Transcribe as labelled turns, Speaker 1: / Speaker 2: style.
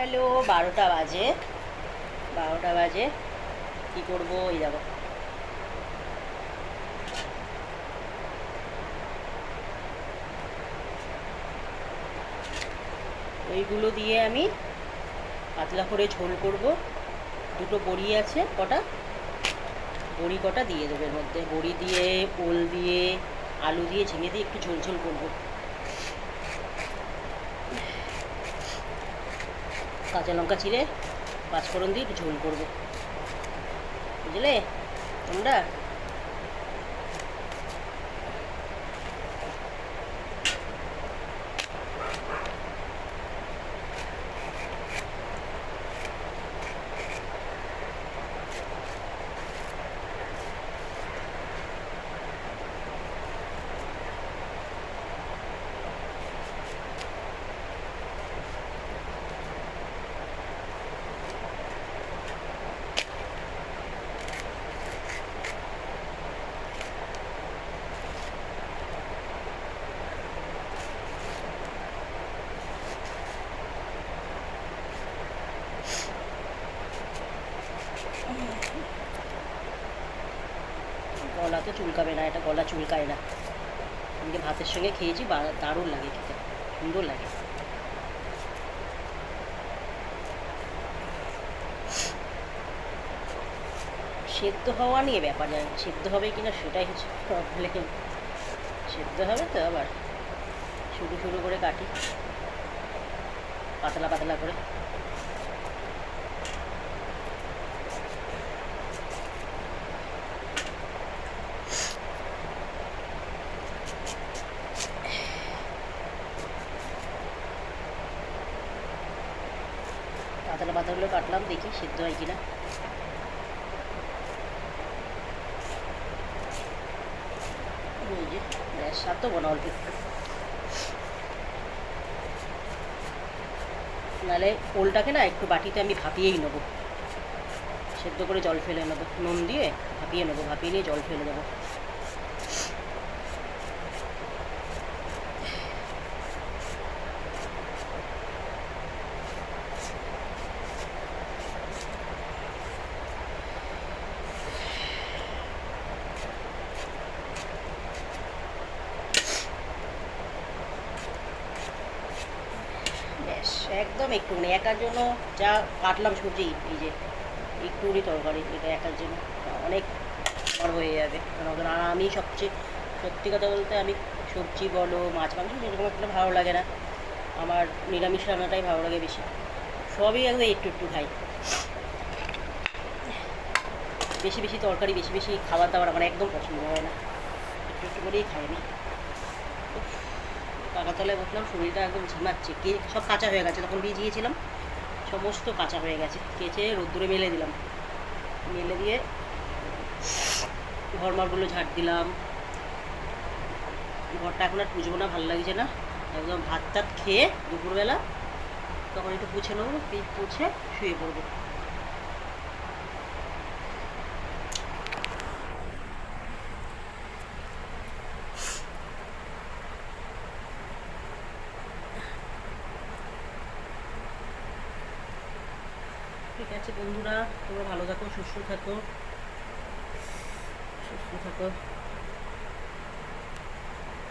Speaker 1: Hello, 12টা বাজে। 12টা বাজে, কী করবো? এই দেখো, ওইগুলো দিয়ে আমি পাতলা করে ঝোল করব। দুটো বড়ি আছে, কটা বড়ি কটা দিয়ে দেবো এর মধ্যে। বড়ি দিয়ে, ওল দিয়ে, আলু দিয়ে, ঝিঙে দিয়ে একটু ঝোল ঝোল করবো। কাঁচা লঙ্কা চিড়ে পাঁচফোড়ন দিয়ে একটু ঝোল করবো, বুঝলে তোমরা? গলা তো চুলকাবে না, এটা গলা চুলকায় না। আমাকে ভাতের সঙ্গে খেয়েছি, দারুণ লাগে খেতে, সুন্দর লাগে। সেদ্ধ হওয়া নিয়ে ব্যাপার, জানি সেদ্ধ হবে কি না সেটাই হচ্ছে প্রবলেম। সেদ্ধ হবে তো আবার শুরু শুরু করে কাটি, পাতলা পাতলা করে। পাতলা পাতলাগুলো কাটলাম, দেখি সেদ্ধ হয় কিনা। ওই যে গ্যাস সাত তো বোনা অল্প একটু, নাহলে ওলটাকে না একটু বাটিতে আমি ভাপিয়েই নেবো, সেদ্ধ করে জল ফেলে নেবো, নুন দিয়ে ভাপিয়ে নেবো, ভাপিয়ে নিয়ে জল ফেলে দেবো। ব্যাস, একদম একটুখানি একার জন্য যা কাটলাম সবজি, এই যে একটুখানি তরকারি, এটা একার জন্য অনেক বড় হয়ে যাবে। কারণ আমি সবচেয়ে সত্যি কথা বলতে, আমি সবজি বলো মাছ মাংস সেরকম একটা ভালো লাগে না, আমার নিরামিষ রান্নাটাই ভালো লাগে বেশি। সবই একদম একটু একটু খাই, বেশি বেশি তরকারি, বেশি বেশি খাবার দাবার আমার একদম পছন্দ হয় না, একটু একটু করেই খাই আমি। পাকাতলায় বসলাম, শরীরটা একদম ঝিমাচ্ছে, সব কাঁচা হয়ে গেছে, তখন ভিজিয়েছিলাম সমস্ত কাঁচা হয়ে গেছে, কেচে রোদ্দুরে মেলে দিলাম, মেলে দিয়ে ঘরমারগুলো ঝাড় দিলাম। ঘরটা এখন আর পুজবো না, ভালো লাগছে না, একদম ভাত টাত খেয়ে দুপুরবেলা তখন একটু পুছে নেবো, পুছে শুয়ে পড়বো। ঠিক আছে বন্ধুরা, তোমরা ভালো থাকো, সুস্থ থাকো, সুস্থ থাকো।